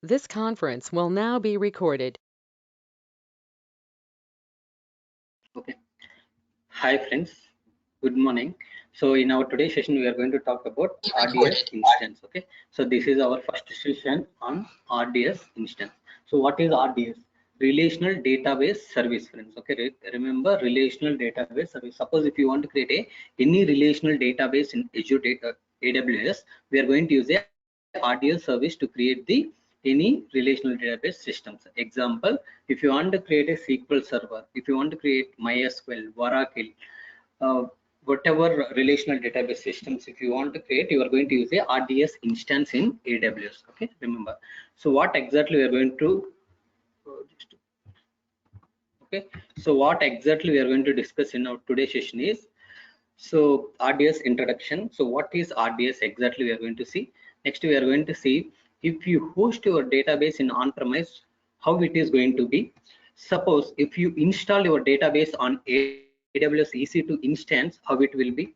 This conference will now be recorded. Okay. Hi friends, good morning. So in our today's session, we are going to talk about RDS instance. Okay. So this is our first session on RDS instance. So what is RDS? Relational database service, friends. Okay. Remember relational database service. Suppose if you want to create any relational database in Azure AWS, we are going to use a RDS service to create the any relational database systems. Example, if you want to create a SQL server, if you want to create MySQL, Oracle, uh, whatever relational database systems, if you want to create, you are going to use a RDS instance in AWS. Okay, remember. So what exactly we are going to okay, so what exactly we are going to discuss in our today's session is RDS introduction. So what is RDS exactly we are going to see. Next we are going to see if you host your database in on-premise, how it is going to be. Suppose if you install your database on AWS EC2 instance, how it will be.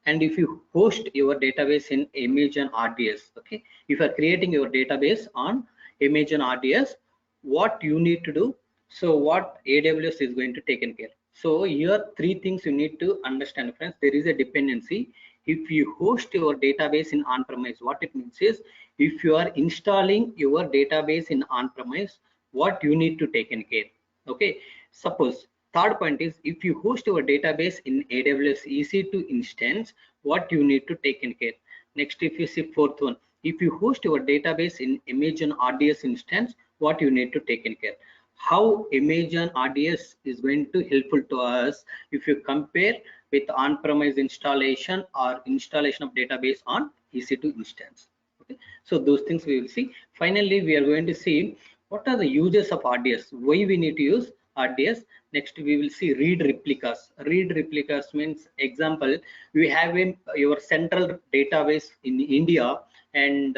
And if you host your database in Amazon RDS, okay, if you are creating your database on Amazon RDS, what you need to do. So what AWS is going to take in care. So here three things you need to understand, friends. There is a dependency. If you host your database in on-premise, what it means is if you are installing your database in on-premise, what you need to take in care. Okay, suppose third point is if you host your database in AWS EC2 instance, what you need to take in care. Next, if you see fourth one, if you host your database in Amazon RDS instance, what you need to take in care. How Amazon RDS is going to helpful to us if you compare with on-premise installation or installation of database on EC2 instance. Okay, so those things we will see. Finally, we are going to see what are the uses of RDS, why we need to use RDS. Next we will see read replicas. Read replicas means example, we have in your central database in India, and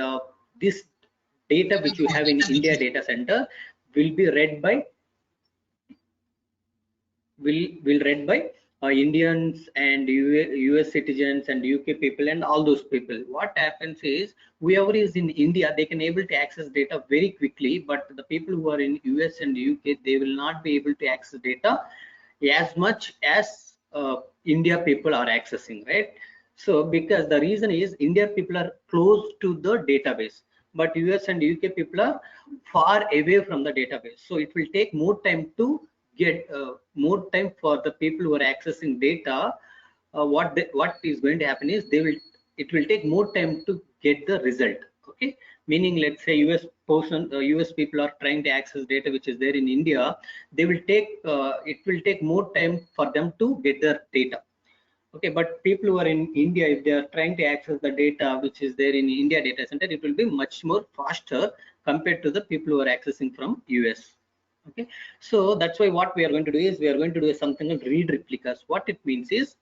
this data which you have in India data center will be read by will read by Indians and US citizens and UK people and all those people. What happens is whoever is in India, they can able to access data very quickly, but the people who are in US and UK, they will not be able to access data as much as India people are accessing, right? So because the reason is India people are close to the database, but US and UK people are far away from the database. So it will take more time to get more time for the people who are accessing data. What is going to happen is it will take more time to get the result. Okay, meaning let's say US people are trying to access data which is there in India, they will take it will take more time for them to get their data. Okay, but people who are in India, if they are trying to access the data which is there in India data center, it will be much more faster compared to the people who are accessing from US. Okay, so that's why what we are going to do is we are going to do something called read replicas. What it means is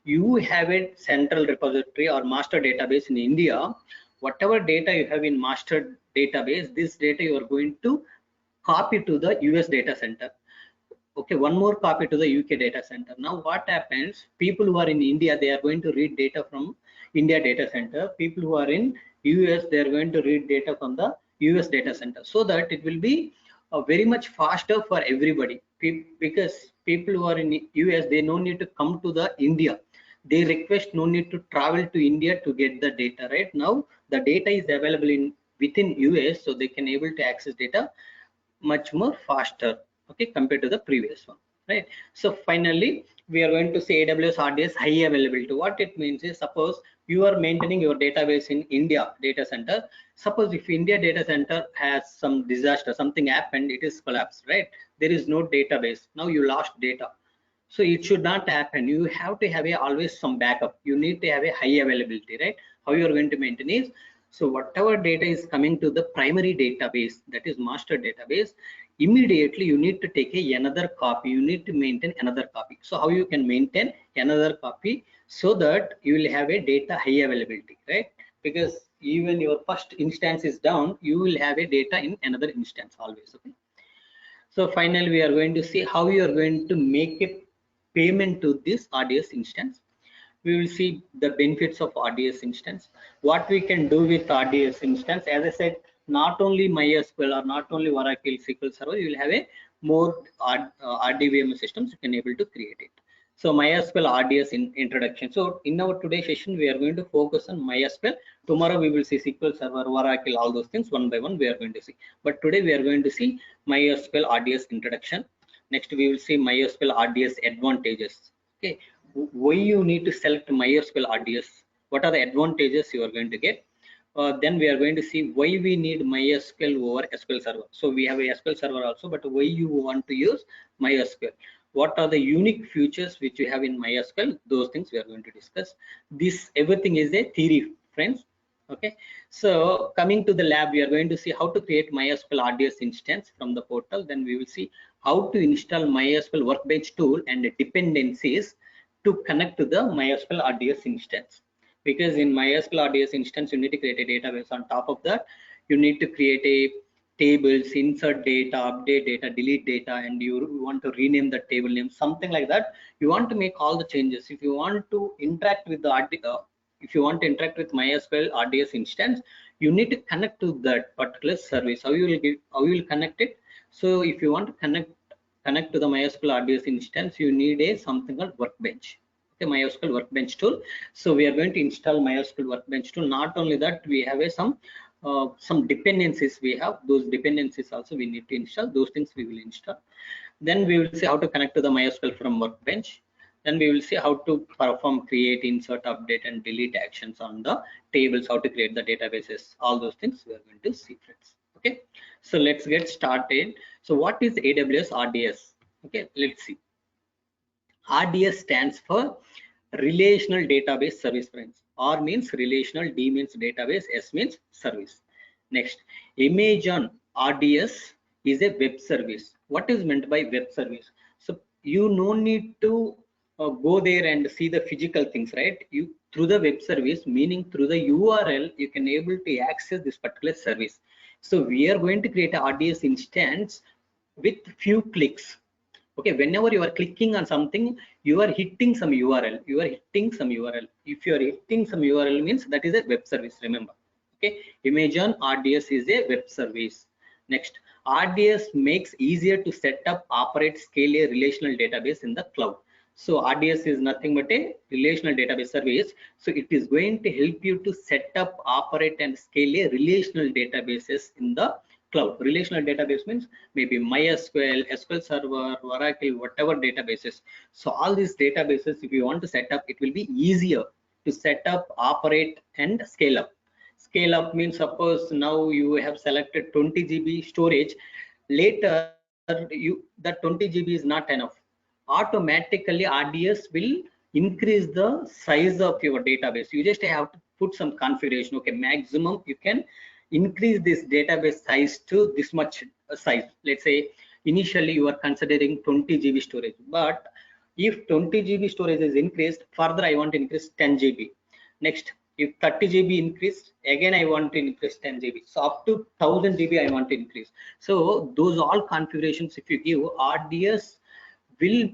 you have a central repository or master database in India. Whatever data you have in master database, this data you are going to copy to the US data center. Okay, one more copy to the UK data center. Now what happens, people who are in India, they are going to read data from India data center. People who are in US, they are going to read data from the US data center, so that it will be very much faster for everybody. Because people who are in US, they no need to come to the India, they request no need to travel to India to get the data. Right now the data is available in within US, so they can able to access data much more faster, okay, compared to the previous one, right? So finally we are going to say AWS RDS high availability. What it means is, suppose you are maintaining your database in India data center. Suppose if India data center has some disaster, something happened, it is collapsed, right? There is no database, now you lost data. So it should not happen. You have to have always some backup. You need to have a high availability, right? How you are going to maintain is, so whatever data is coming to the primary database, that is master database, immediately you need to take another copy. You need to maintain another copy. So how you can maintain another copy, so that you will have a data high availability, right? Because even your first instance is down, you will have a data in another instance always. Okay, so finally we are going to see how you are going to make a payment to this RDS instance. We will see the benefits of RDS instance, what we can do with RDS instance. As I said, not only MySQL or not only Oracle SQL Server, you will have a more RDBMS systems you can able to create it. So MySQL RDS introduction. So in our today's session, we are going to focus on MySQL. Tomorrow we will see SQL Server, Oracle, all those things one by one we are going to see. But today we are going to see MySQL RDS introduction. Next we will see MySQL RDS advantages. Okay, why you need to select MySQL RDS? What are the advantages you are going to get? Then we are going to see why we need MySQL over SQL Server. So we have a SQL Server also, but why you want to use MySQL? What are the unique features which you have in MySQL? Those things we are going to discuss. This everything is a theory, friends. Okay, so coming to the lab, we are going to see how to create MySQL RDS instance from the portal. Then we will see how to install MySQL Workbench tool and dependencies to connect to the MySQL RDS instance. Because in MySQL RDS instance, you need to create a database. On top of that, you need to create a tables, insert data, update data, delete data, and you want to rename the table name, something like that. You want to make all the changes. If you want to interact with the if you want to interact with MySQL RDS instance, you need to connect to that particular service. How you will connect it? So if you want to connect to the MySQL RDS instance, you need a something called Workbench. Okay, MySQL Workbench tool. So we are going to install MySQL Workbench tool. Not only that, we have some dependencies. We have those dependencies also we need to install. Those things we will install. Then we will see how to connect to the MySQL from Workbench. Then we will see how to perform create, insert, update, and delete actions on the tables, how to create the databases. All those things we are going to see, friends. Okay, so let's get started. So what is AWS RDS? Okay, let's see. RDS stands for Relational Database Service, friends. R means relational, D means database, S means service. Next, Amazon RDS is a web service. What is meant by web service? So you no need to go there and see the physical things, right? You through the web service, meaning through the URL, you can able to access this particular service. So we are going to create a RDS instance with few clicks. Okay, whenever you are clicking on something, you are hitting some URL. If you are hitting some URL, means that is a web service, remember. Okay, Amazon RDS is a web service. Next, RDS makes easier to set up, operate, scale a relational database in the cloud. So RDS is nothing but a relational database service. So it is going to help you to set up, operate, and scale a relational databases in the cloud. Relational database means maybe MySQL, SQL Server, Oracle, whatever databases. So all these databases, if you want to set up, it will be easier to set up, operate, and scale up. Scale up means, suppose now you have selected 20 GB storage. Later, that 20 GB is not enough. Automatically, RDS will increase the size of your database. You just have to put some configuration. Okay, maximum you can increase this database size to this much size. Let's say initially you are considering 20 GB storage, but if 20 GB storage is increased, further I want to increase 10 GB. Next, if 30 GB increased, again I want to increase 10 GB. So up to 1000 GB I want to increase. So those all configurations, if you give, RDS will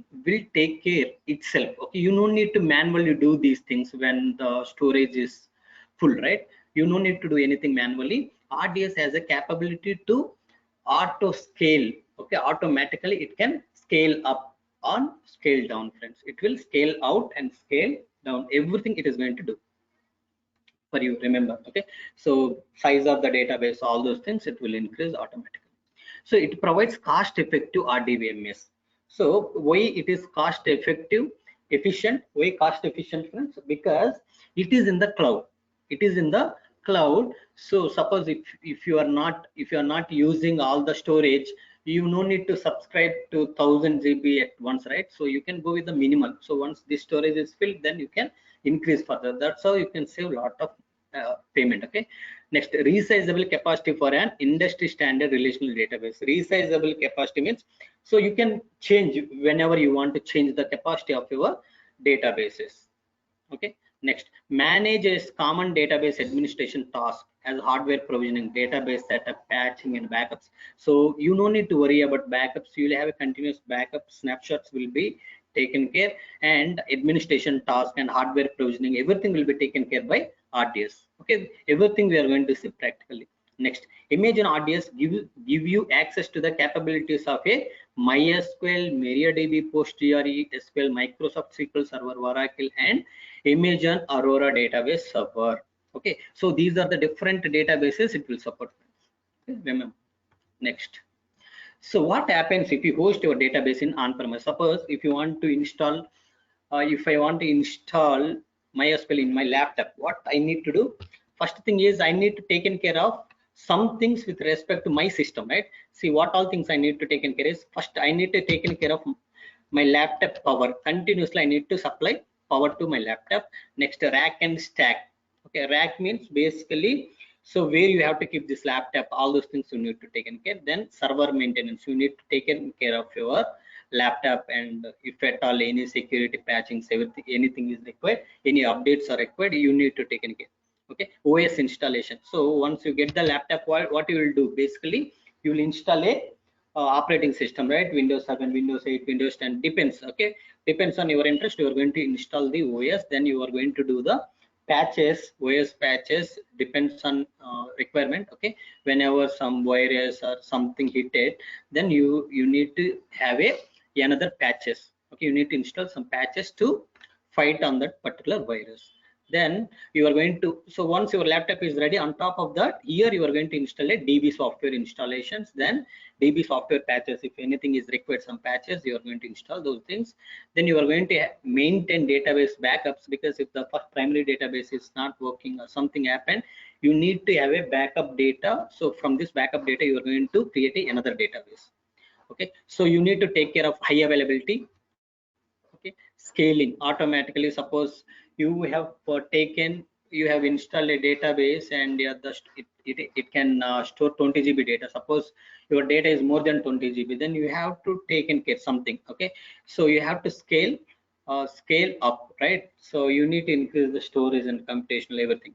take care itself. Okay, you don't need to manually do these things when the storage is full, right? You don't need to do anything manually. RDS has a capability to auto scale. Okay, automatically it can scale up or scale down, friends. It will scale out and scale down. Everything it is going to do for you, remember. Okay, so size of the database, all those things, it will increase automatically. So it provides cost effective RDBMS. So why it is cost effective, efficient? Why cost efficient, friends? Because it is in the cloud. It is in the cloud. So suppose if you are not using all the storage, you no need to subscribe to 1000 GB at once, right? So you can go with the minimal. So once the storage is filled, then you can increase further. That's how you can save a lot of payment. Okay, next, resizable capacity for an industry standard relational database. Resizable capacity means, so you can change whenever you want to change the capacity of your databases. Okay, next, manage a common database administration task as hardware provisioning, database setup, patching, and backups. So you no need to worry about backups. You will have a continuous backup. Snapshots will be taken care, and administration task and hardware provisioning, everything will be taken care by RDS. Okay, everything we are going to see practically. Next, image and RDS give you access to the capabilities of a MySQL, MariaDB, PostgreSQL, SQL, Microsoft SQL Server, Oracle, and image and Aurora database server. Okay, so these are the different databases it will support. Okay, remember. Next. So what happens if you host your database in on-premise? Suppose if you want to install, if I want to install MySQL in my laptop, what I need to do? First thing is I need to take care of some things with respect to my system, right? See what all things I need to take care is first I need to take care of my laptop power. Continuously I need to supply power to my laptop. Next, rack and stack. Okay, rack means basically so where you have to keep this laptop, all those things you need to take care. Then server maintenance, you need to take care of your laptop, and if at all any security patchings, everything, anything is required, any updates are required, you need to take care. Okay, OS installation. So once you get the laptop, what you will do basically, you will install a operating system, right? Windows 7, Windows 8, Windows 10, depends. Okay, depends on your interest. You are going to install the OS, then you are going to do the patches. OS patches depends on requirement. Okay, whenever some virus or something hit it, then you need to have another patches. Okay, you need to install some patches to fight on that particular virus. Then you are going to, so once your laptop is ready, on top of that, here you are going to install a DB software installations. Then DB software patches, if anything is required, some patches, you are going to install those things. Then you are going to maintain database backups, because if the first primary database is not working or something happened, you need to have a backup data. So from this backup data, you are going to create another database. Okay, so you need to take care of high availability. Okay, scaling automatically. Suppose you have you have installed a database, and it can store 20 GB data. Suppose your data is more than 20 GB, then you have to take in care something. Okay, so you have to scale up, right? So you need to increase the storage and computational everything.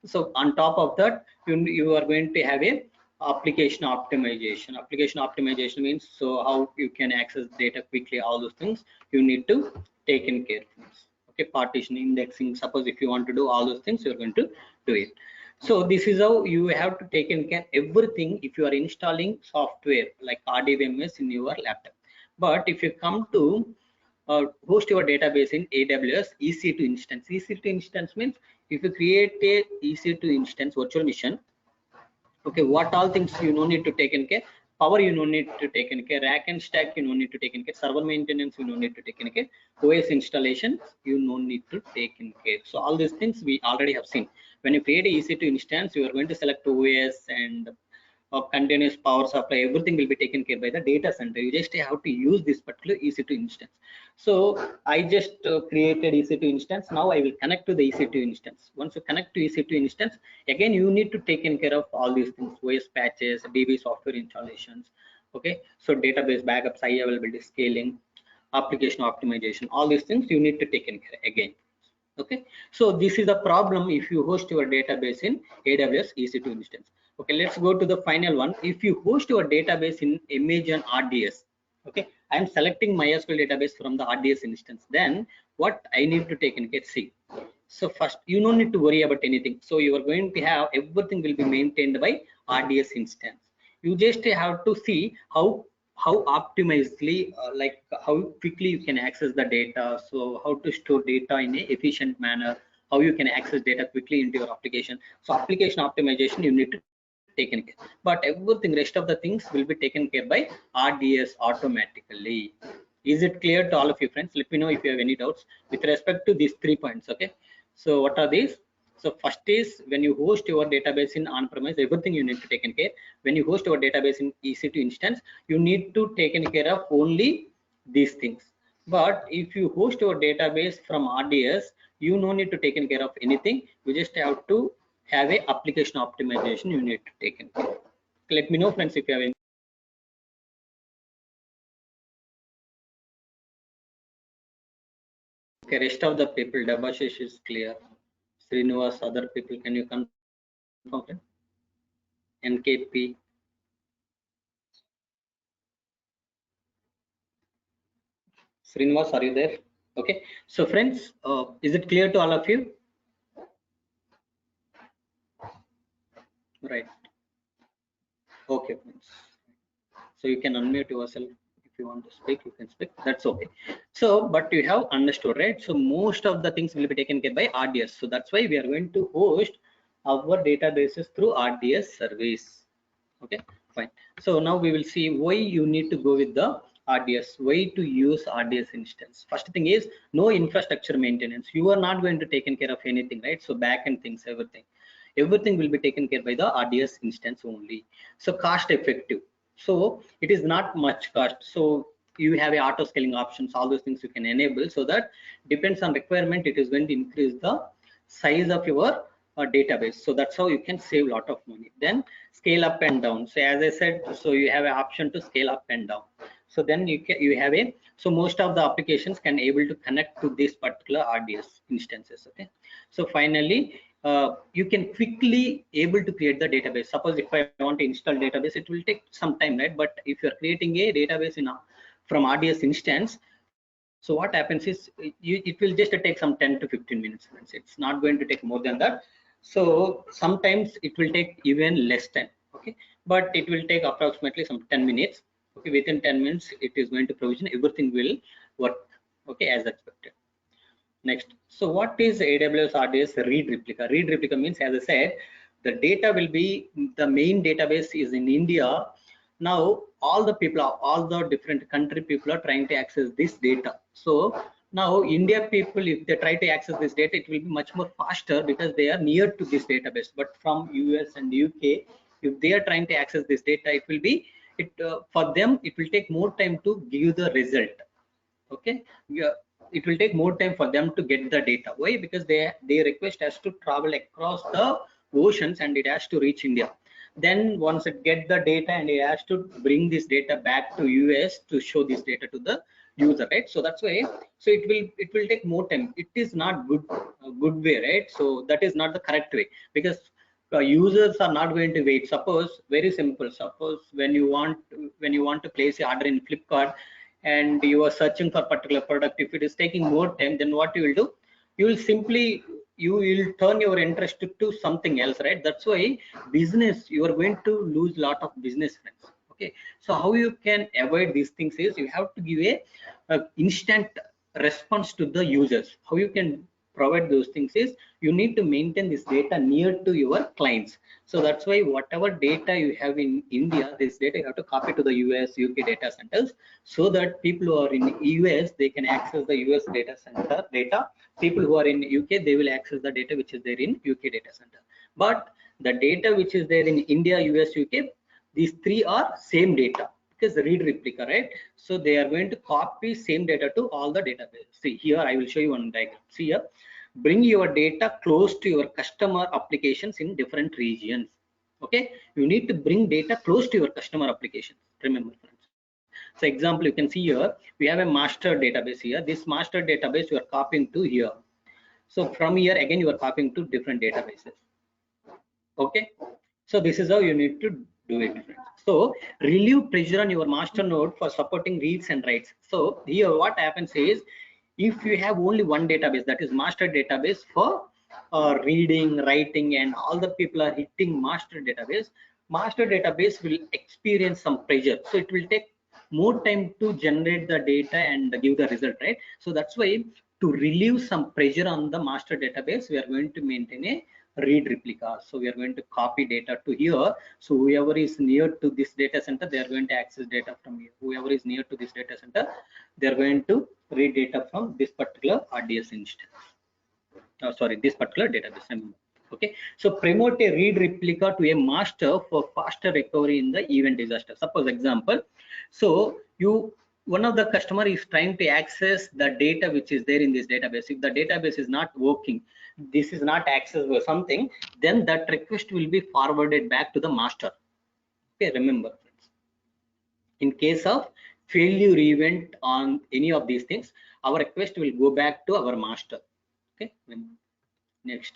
So on top of that, you are going to have a application optimization. Application optimization means so how you can access data quickly, all those things you need to take in care. Okay, partition, indexing. Suppose if you want to do all those things, you're going to do it. So this is how you have to take in care everything if you are installing software like RDS in your laptop. But if you come to host your database in AWS EC2 instance. EC2 instance means if you create a EC2 instance virtual machine, okay, what all things you no need to take in care? Power you no need to take in care. Rack and stack you no need to take in care. Server maintenance you no need to take in care. OS installations you no need to take in care. So all these things we already have seen. When you create a EC2 instance, you are going to select OS and continuous power supply, everything will be taken care by the data center. You just have to use this particular EC2 instance. So I just created EC2 instance. Now I will connect to the EC2 instance. Once you connect to EC2 instance, again you need to take care of all these things: OS patches, DB software installations. Okay, so database backups, high availability, scaling, application optimization, all these things you need to take care again. Okay, so this is the problem if you host your database in AWS EC2 instance. Okay, let's go to the final one. If you host your database in image and RDS, okay, I am selecting MySQL database from the RDS instance. Then what I need to take in care? See, so first you don't need to worry about anything. So you are going to have everything will be maintained by RDS instance. You just have to see how optimizedly like how quickly you can access the data. So how to store data in a efficient manner, how you can access data quickly into your application. So application optimization you need to take care, but everything rest of the things will be taken care by RDS automatically. Is it clear to all of you friends? Let me know if you have any doubts with respect to these 3 points. Okay, so what are these? So first is when you host your database in on-premise, everything you need to take care. When you host your database in EC2 instance, you need to take care of only these things. But if you host your database from RDS, you no need to take care of anything. You just have to have a application optimization you need to take care. Let me know friends if you have any. Okay, rest of the people, Dabashish is clear. Srinivas, other people, can you confirm? NKP. Srinivas, are you there? Okay, so friends, is it clear to all of you? Right. Okay, friends. So you can unmute yourself if you want to speak. You can speak. That's okay. So, but you have understood, right? So most of the things will be taken care by RDS. So that's why we are going to host our databases through RDS service. Okay, fine. So now we will see why you need to go with the RDS, why to use RDS instance. First thing is no infrastructure maintenance. You are not going to taken care of anything, right? So backend things, everything will be taken care by the RDS instance only. So cost effective. So it is not much cost. So you have a auto scaling options, all those things you can enable, so that depends on requirement, it is going to increase the size of your database. So that's how you can save a lot of money. Then scale up and down. So as I said, so you have an option to scale up and down. So then you have a, so most of the applications can able to connect to this particular RDS instances. Okay, so finally you can quickly able to create the database. Suppose if I want to install database, it will take some time, right? But if you're creating a database in a, from RDS instance, so what happens is it will just take some 10 to 15 minutes, friends. It's not going to take more than that. So sometimes it will take even less time. Okay, but it will take approximately some 10 minutes. Okay, within 10 minutes it is going to provision, everything will work, okay, as expected. Next, so what is AWS RDS read replica? Read replica means, as I said, the data will be, the main database is in India. Now all the people, all the different country people are trying to access this data. So now India people, if they try to access this data, it will be much more faster because they are near to this database. But from US and UK, if they are trying to access this data, it will be, it for them it will take more time to give the result. Okay, yeah, it will take more time for them to get the data. Why? Because their request has to travel across the oceans and it has to reach India. Then once it get the data, and it has to bring this data back to US to show this data to the user, right? So that's why, so it will take more time. It is not good, good way, right? So that is not the correct way, because users are not going to wait. Suppose, very simple, suppose when you want to place a order in Flipkart, and you are searching for particular product, if it is taking more time, then what you will do, you will simply, you will turn your interest to something else, right? That's why business, you are going to lose a lot of business, friends. Okay, so how you can avoid these things is, you have to give a instant response to the users. How you can provide those things is, you need to maintain this data near to your clients. So that's why whatever data you have in India, this data you have to copy to the US, UK data centers, so that people who are in US, they can access the US data center data. People who are in UK, they will access the data which is there in UK data center. But the data which is there in India, US, UK, these three are same data, because the read replica, right? So they are going to copy same data to all the database. See here, I will show you one diagram. See here, bring your data close to your customer applications in different regions. Okay, you need to bring data close to your customer applications, remember, friends. So example, you can see here, we have a master database here. This master database you are copying to here. So from here again, you are copying to different databases. Okay, so this is how you need to do it, friends. So relieve pressure on your master node for supporting reads and writes. So here what happens is, if you have only one database, that is master database for reading, writing, and all the people are hitting master database will experience some pressure. So it will take more time to generate the data and give the result, right? So that's why, to relieve some pressure on the master database, we are going to maintain a read replica. So we are going to copy data to here. So whoever is near to this data center, they are going to access data from here. Whoever is near to this data center, they are going to read data from this particular RDS instance. Sorry, this particular database. Okay, so promote a read replica to a master for faster recovery in the event disaster. Suppose example, so you, one of the customer is trying to access the data which is there in this database. If the database is not working, this is not accessible or something, then that request will be forwarded back to the master. Okay, remember, friends, in case of failure event on any of these things, our request will go back to our master. Okay, next.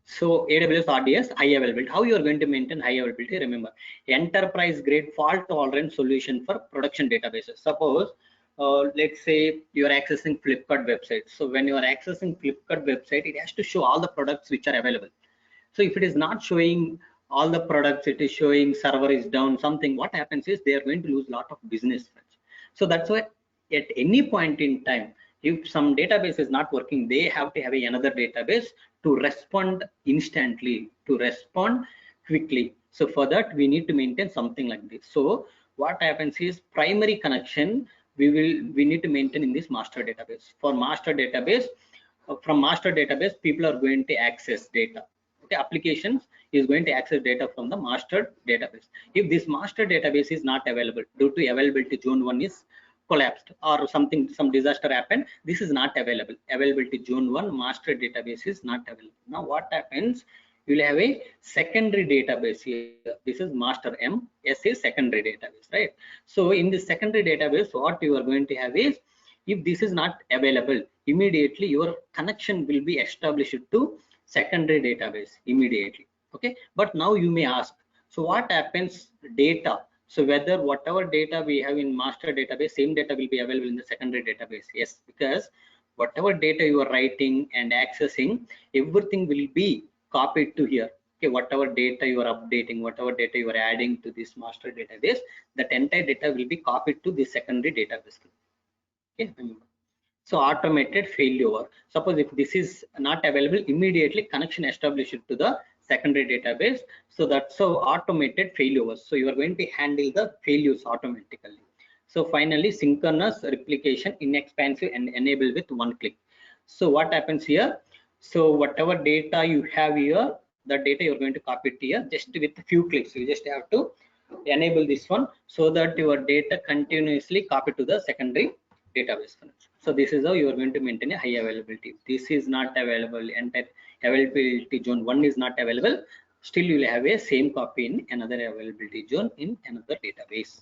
So AWS RDS high availability. How you are going to maintain high availability? Remember, enterprise grade fault tolerant solution for production databases. Suppose let's say you are accessing Flipkart website. So when you are accessing Flipkart website, it has to show all the products which are available. So if it is not showing all the products it is showing server is down something, what happens is they are going to lose a lot of business. So that's why at any point in time, if some database is not working, they have to have another database to respond instantly, to respond quickly. So for that we need to maintain something like this. So what happens is primary connection we need to maintain in this master database. For master database, from master database people are going to access data. Okay, applications is going to access data from the master database. If this master database is not available due to availability zone 1 is collapsed or something, some disaster happened, this is not available, availability zone 1 master database is not available. Now what happens, you will have a secondary database here. This is master M, S is secondary database, right? So in the secondary database, what you are going to have is, if this is not available, immediately your connection will be established to secondary database immediately. Okay, but now you may ask, so what happens data? So whether whatever data we have in master database, same data will be available in the secondary database. Yes, because whatever data you are writing and accessing, everything will be copied to here. Okay, whatever data you are updating, whatever data you are adding to this master database, that entire data will be copied to the secondary database. Okay, so automated failover. Suppose if this is not available, immediately connection established to the secondary database. So that's so automated failovers. So you are going to handle the failures automatically. So finally, synchronous replication, inexpensive and enable with one click. So what happens here? So whatever data you have here, the data you're going to copy it here just with a few clicks. You just have to enable this one so that your data continuously copy to the secondary database. So this is how you are going to maintain a high availability. If this is not available and that availability zone 1 is not available, still you will have a same copy in another availability zone in another database.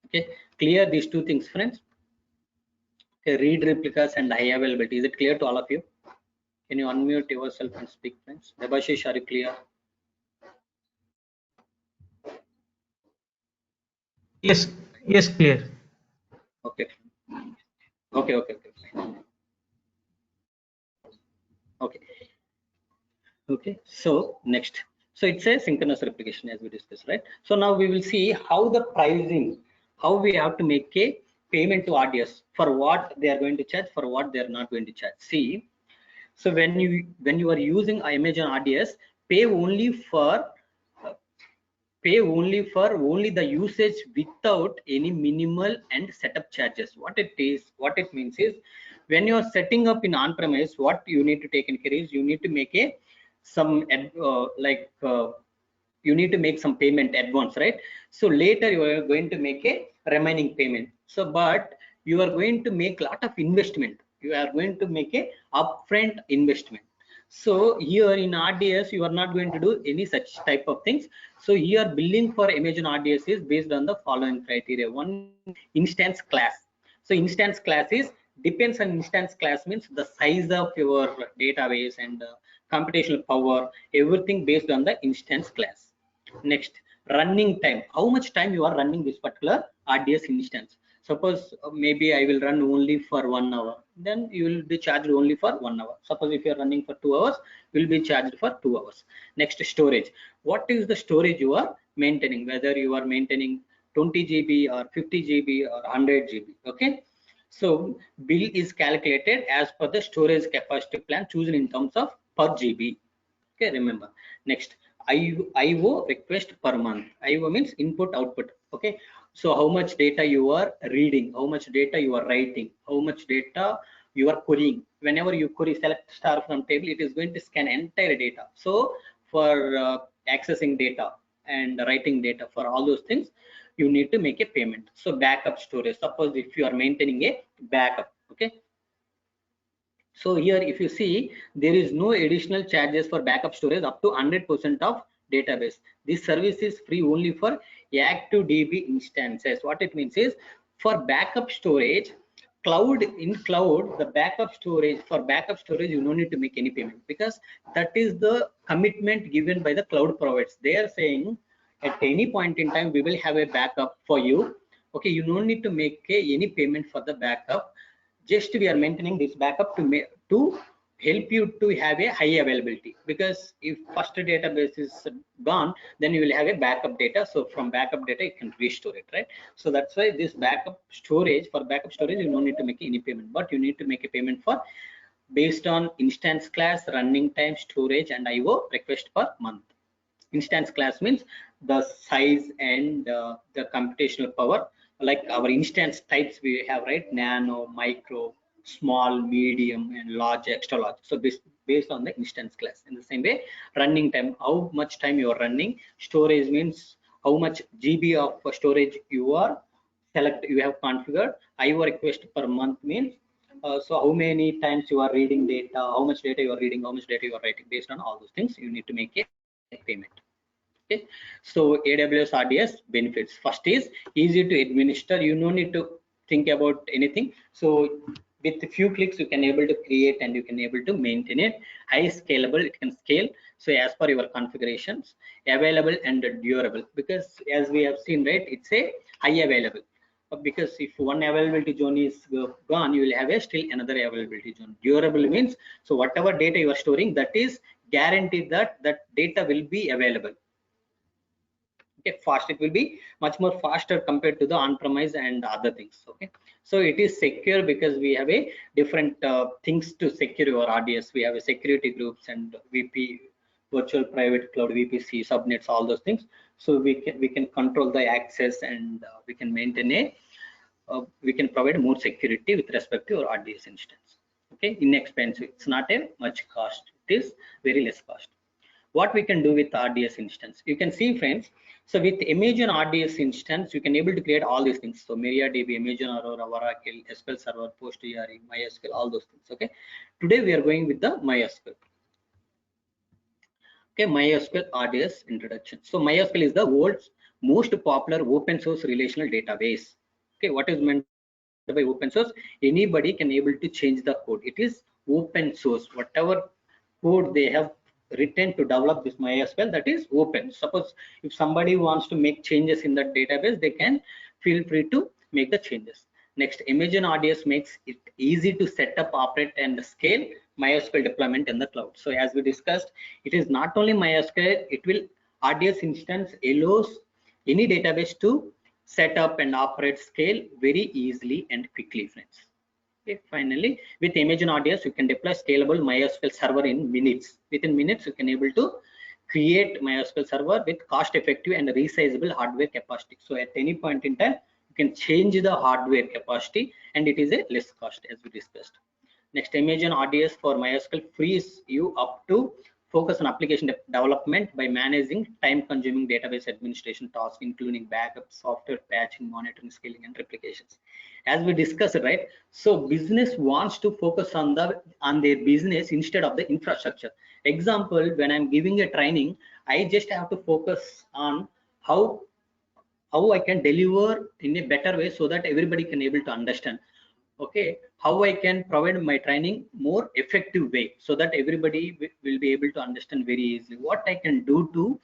Okay, clear these two things, friends? Okay, read replicas and high availability. Is it clear to all of you? Can you unmute yourself and speak, friends? Debashish, are you clear? Yes, yes, clear. Okay. Okay. Okay. Okay, so next, so it's a synchronous replication as we discussed, right? So now we will see how the pricing, how we have to make a payment to RDS for what they are going to charge, for what they are not going to charge. See, so when you are using Amazon RDS, pay only for only the usage without any minimal and setup charges. What it is, what it means is, when you are setting up in on-premise, what you need to take in care is you need to make a some you need to make some payment advance, right? So later you are going to make a remaining payment. So but you are going to make a lot of investment, you are going to make a upfront investment. So here in RDS you are not going to do any such type of things. So here billing for Amazon RDS is based on the following criteria. One, instance class. So instance class is depends on instance class, means the size of your database and computational power, everything based on the instance class. Next, running time, how much time you are running this particular RDS instance. Suppose maybe I will run only for 1 hour, then you will be charged only for 1 hour. Suppose if you are running for 2 hours, you will be charged for 2 hours. Next, storage, what is the storage you are maintaining, whether you are maintaining 20 GB or 50 GB or 100 GB. Okay, so bill is calculated as per the storage capacity plan chosen in terms of per GB. Okay, remember. Next, IO request per month. IO means input output. Okay, so how much data you are reading, how much data you are writing, how much data you are querying. Whenever you query select star from table, it is going to scan entire data. So for accessing data and writing data, for all those things you need to make a payment. So backup storage, suppose if you are maintaining a backup. Okay, so here if you see, there is no additional charges for backup storage up to 100% of database. This service is free only for active DB instances. What it means is, for backup storage, cloud, the backup storage, for backup storage you no need to make any payment, because that is the commitment given by the cloud providers. They are saying at any point in time we will have a backup for you. Okay, you no need to make any payment for the backup, just we are maintaining this backup to help you to have a high availability, because if first database is gone, then you will have a backup data. So from backup data you can restore it, right? So that's why this backup storage, for backup storage you don't need to make any payment, but you need to make a payment for based on instance class, running time, storage, and IO request per month. Instance class means the size and the computational power, like our instance types we have, right? Nano, micro, small, medium, and large, extra large. So this based on the instance class. In the same way, running time, how much time you are running. Storage means how much GB of storage you are you have configured. IO request per month means so how many times you are reading data, how much data you are reading, how much data you are writing. Based on all those things, you need to make a payment. Okay, so AWS RDS benefits. First is easy to administer. You no need to think about anything. So with a few clicks you can able to create and you can able to maintain it. High scalable, it can scale. So as per your configurations, available and durable, because as we have seen, right, it's a high available. Because if one availability zone is gone, you will have a still another availability zone. Durable means, so whatever data you are storing, that is guaranteed that that data will be available. Okay, fast, it will be much more faster compared to the on-premise and other things. Okay, so it is secure because we have a different things to secure your RDS. We have a security groups and VP, virtual private cloud, VPC, subnets, all those things. So we can control the access and we can maintain a we can provide more security with respect to your RDS instance. Okay, inexpensive, it's not a much cost, it is very less cost. What we can do with RDS instance, you can see, friends. So with Amazon RDS instance, you can able to create all these things. So MariaDB, Amazon Aurora, Oracle, SQL Server, PostgreSQL, MySQL, all those things. Okay, today we are going with the MySQL. Okay, MySQL RDS introduction. So MySQL is the world's most popular open source relational database. Okay, what is meant by open source? Anybody can able to change the code. It is open source. Whatever code they have written to develop this MySQL, that is open. Suppose if somebody wants to make changes in that database, they can feel free to make the changes. Next, Amazon RDS makes it easy to set up, operate, and scale MySQL deployment in the cloud. So as we discussed, it is not only MySQL, it will RDS instance allows any database to set up and operate, scale very easily and quickly, friends. Okay, finally, with Amazon RDS, you can deploy scalable MySQL server in minutes. Within minutes, you can able to create MySQL server with cost-effective and resizable hardware capacity. So at any point in time, you can change the hardware capacity, and it is a less cost, as we discussed. Next, Amazon RDS for MySQL frees you up to focus on application development by managing time-consuming database administration tasks, including backup, software patching, monitoring, scaling, and replications. As we discussed, right? So business wants to focus on their business instead of the infrastructure. Example, when I'm giving a training, I just have to focus on how I can deliver in a better way so that everybody can able to understand. Okay, how I can provide my training more effective way so that everybody will be able to understand very easily. What I can do to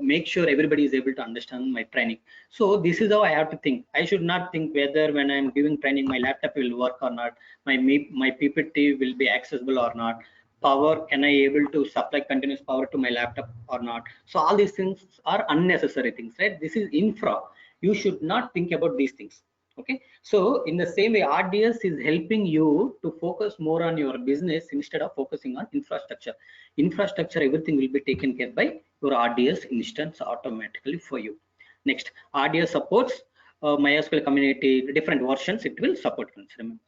make sure everybody is able to understand my training. So this is how I have to think. I should not think whether when I'm giving training my laptop will work or not, my PPT will be accessible or not, power, can I able to supply continuous power to my laptop or not. So all these things are unnecessary things, right? This is infra. You should not think about these things. Okay, so in the same way, RDS is helping you to focus more on your business instead of focusing on infrastructure. Infrastructure, everything will be taken care by your RDS instance automatically for you. Next, RDS supports MySQL community, different versions it will support. Remember.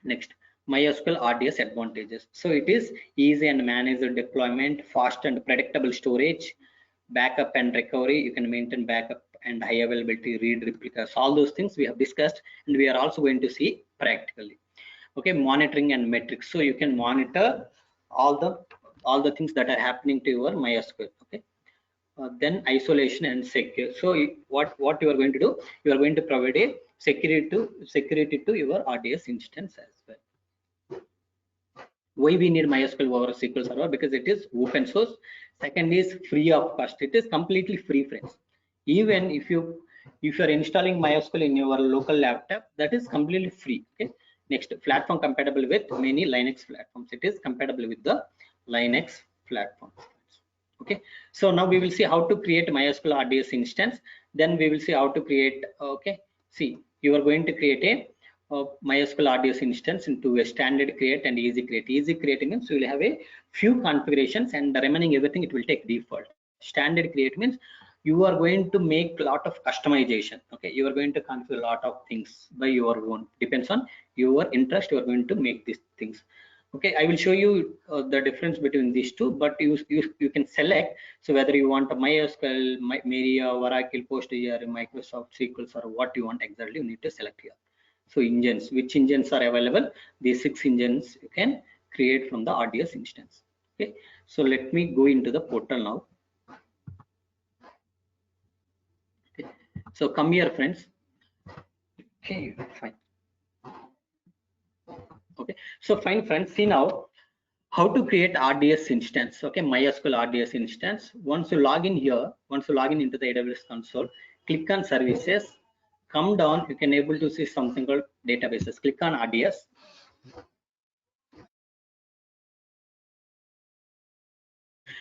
Next, MySQL RDS advantages. So it is easy and managed deployment, fast and predictable storage, backup and recovery. You can maintain backup and high availability, read replicas, all those things we have discussed, and we are also going to see practically. Okay, monitoring and metrics. So you can monitor all the things that are happening to your MySQL. Okay. Then isolation and secure. So what you are going to do, you are going to provide a security to your RDS instance as well. Why we need MySQL over SQL Server? Because it is open source. Second is free of cost. It is completely free, friends. Even if you are installing MySQL in your local laptop, that is completely free. Okay, Next, platform compatible with many Linux platforms. It is compatible with the Linux platform. Okay, so now we will see how to create MySQL RDS instance. Then we will see how to create. Okay, see, you are going to create a MySQL RDS instance into a standard create and easy create. Easy create means you will have a few configurations, and the remaining everything it will take default. Standard create means you are going to make a lot of customization. Okay, you are going to configure a lot of things by your own. Depends on your interest. You are going to make these things. Okay, I will show you the difference between these two, but you can select. So whether you want a MySQL, Maria, Oracle, PostgreSQL, Microsoft SQL, or what you want exactly, you need to select here. So engines, which engines are available? These 6 engines you can create from the RDS instance. Okay, so let me go into the portal now. Okay, so come here, friends. Okay, fine. Okay, so fine, friends. See now how to create RDS instance. Okay, MySQL RDS instance. Once you log in here, once you log in into the AWS console, click on services, come down, you can able to see something called databases. Click on RDS.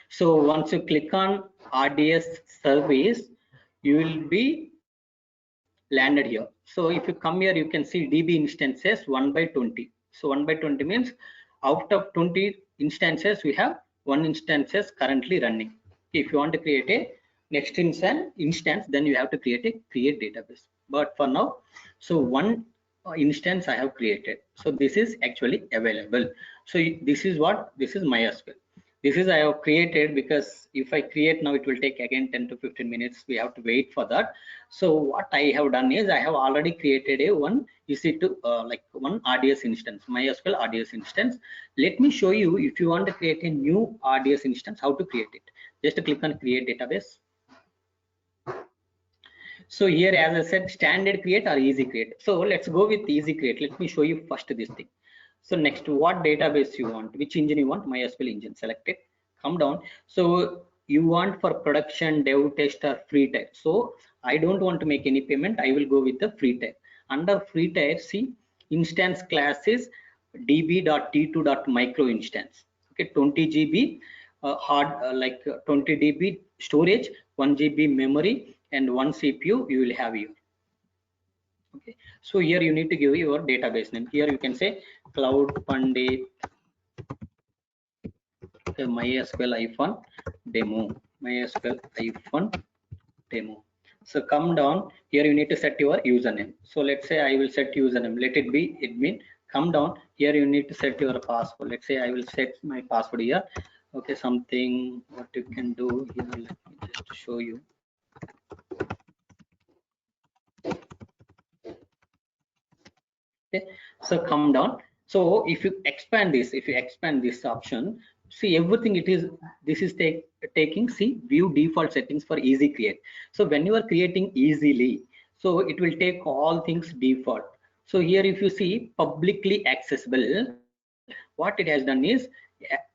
So once you click on RDS service, you will be landed here. So if you come here, you can see DB instances 1 by 20. So 1 by 20 means out of 20 instances, we have 1 instances currently running. If you want to create a next instance, then you have to create a create database. But for now, so one instance I have created. So this is actually available. So this is what, this is MySQL. This is I have created, because if I create now, it will take again 10 to 15 minutes. We have to wait for that. So what I have done is I have already created a one EC2 like one RDS instance, MySQL RDS instance. Let me show you, if you want to create a new RDS instance, how to create it. Just click on create database. So here, as I said, standard create or easy create. So let's go with easy create. Let me show you first this thing. So next, what database you want, which engine you want? MySQL engine. Select it, come down. So you want for production, dev, test, or free tier. So I don't want to make any payment. I will go with the free tier. Under free tier, see, instance class is db.t2.micro instance. Okay, 20 GB hard, like 20 GB storage, 1 GB memory, and 1 CPU you will have here. Okay, so here you need to give your database name. Here you can say cloud pandit MySQL demo. So come down here, you need to set your username. So let's say I will set username, let it be admin. Come down here, you need to set your password. Let's say I will set my password here. Okay, something what you can do here, let me just show you. Okay, so come down. So if you expand this option, see everything it is, this is taking, see, view default settings for easy create. So when you are creating easily, so it will take all things default. So here if you see publicly accessible, what it has done is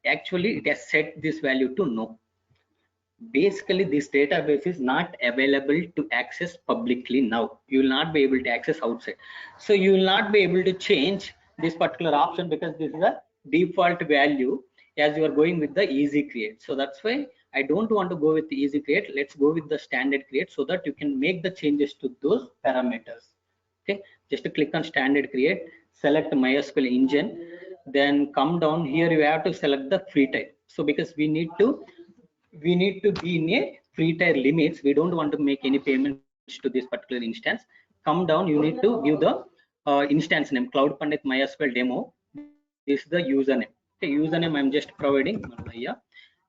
actually it has set this value to no. Basically this database is not available to access publicly now. You will not be able to access outside. So you will not be able to change this particular option, because this is a default value as you are going with the easy create. So that's why I don't want to go with the easy create. Let's go with the standard create, so that you can make the changes to those parameters. Okay, just to click on standard create, select MySQL engine, then come down here, you have to select the free type. So because we need to be in a free tier limits, we don't want to make any payments to this particular instance. Come down, you need to give the instance name, cloud pandit MySQL demo. This is the username. Okay, username I'm just providing Malaya,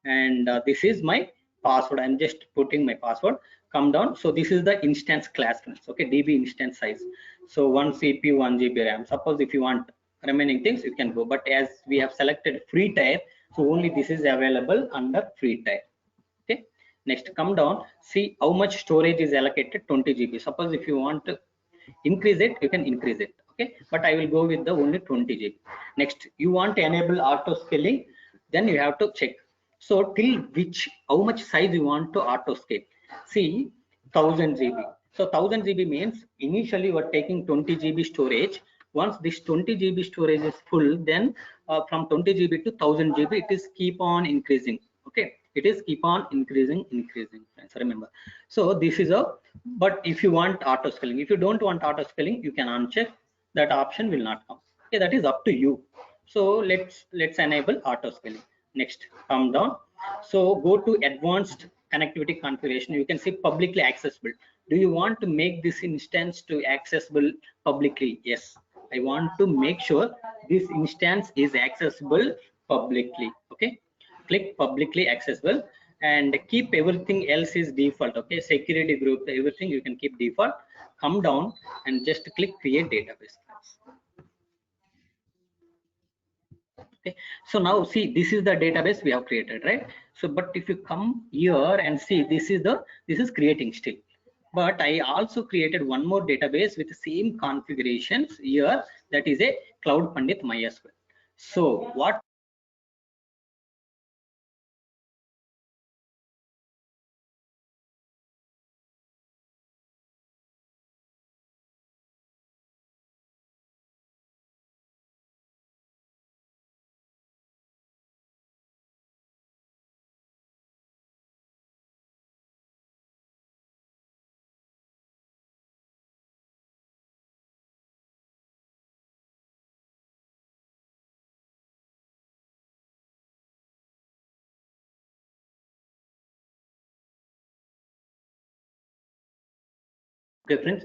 and this is my password. I'm just putting my password. Come down. So this is the instance class. Okay, DB instance size. So 1 CPU, 1 GB RAM. Suppose if you want remaining things, you can go, but as we have selected free tier, so only this is available under free tier. Okay, next come down, see how much storage is allocated, 20 GB. Suppose if you want to increase it, you can increase it. Okay, but I will go with the only 20 GB. Next, you want to enable auto scaling, then you have to check. So till which, how much size you want to auto scale. See, 1000 GB. So 1000 GB means initially we're taking 20 GB storage, Once this 20 GB storage is full, then from 20 GB to 1000 GB, it is keep on increasing. Okay, it is keep on increasing, friends, remember. So this is a, but if you want auto scaling, if you don't want auto scaling, you can uncheck that option, will not come. Okay, that is up to you. So let's enable auto scaling. Next, come down. So go to advanced connectivity configuration. You can see publicly accessible. Do you want to make this instance to accessible publicly? Yes, I want to make sure this instance is accessible publicly. Okay, click publicly accessible and keep everything else is default. Okay, security group, everything you can keep default. Come down and just click create database. Okay, so now see, this is the database we have created, right? So but if you come here and see, this is creating still, but I also created one more database with the same configurations here, that is a cloud pandit mysql. So what, okay friends,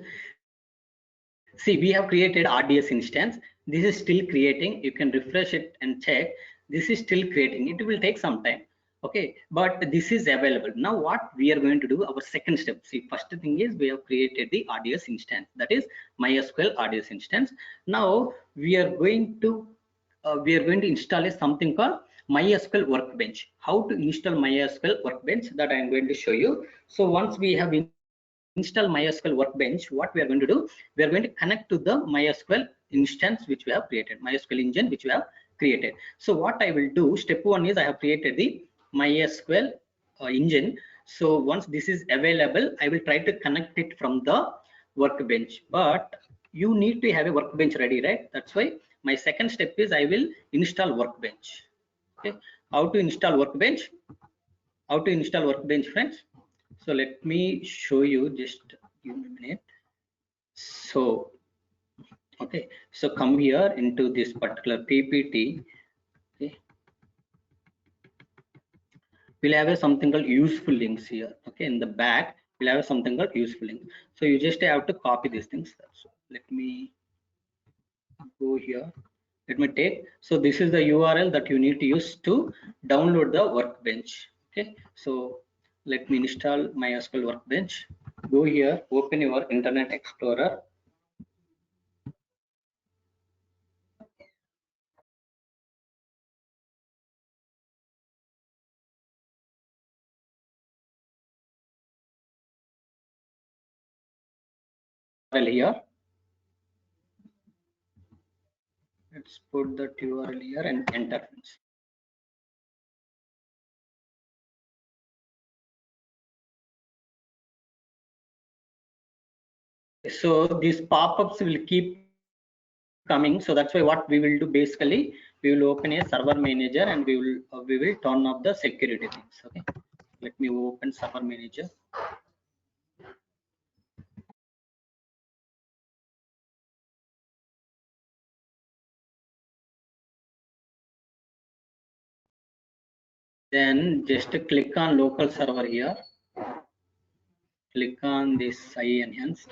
see, we have created RDS instance. This is still creating. You can refresh it and check. This is still creating. It will take some time. Okay, but this is available. Now what we are going to do, our second step. See, first thing is we have created the RDS instance. That is MySQL RDS instance. Now we are going to install something called MySQL Workbench. How to install MySQL Workbench, that I am going to show you. So once we have install MySQL Workbench, what we are going to do, we are going to connect to the MySQL instance which we have created, MySQL engine which we have created. So what I will do, step one is I have created the MySQL engine. So once this is available, I will try to connect it from the Workbench, but you need to have a Workbench ready, right? That's why my second step is I will install Workbench. Okay, how to install Workbench? How to install Workbench, friends? So let me show you, just give me a minute. So okay, so come here into this particular PPT. Okay, we'll have something called useful links here. Okay, in the back we'll have something called useful links. So you just have to copy these things. So let me go here. Let me take, so this is the URL that you need to use to download the Workbench. Okay, so let me install MySQL Workbench. Go here, open your Internet Explorer. Well, here let's put that URL here and enter. So these pop-ups will keep coming. So that's why what we will do, basically we will open a server manager and we will turn off the security things. Okay, let me open server manager. Then just click on local server here. Click on this I enhanced.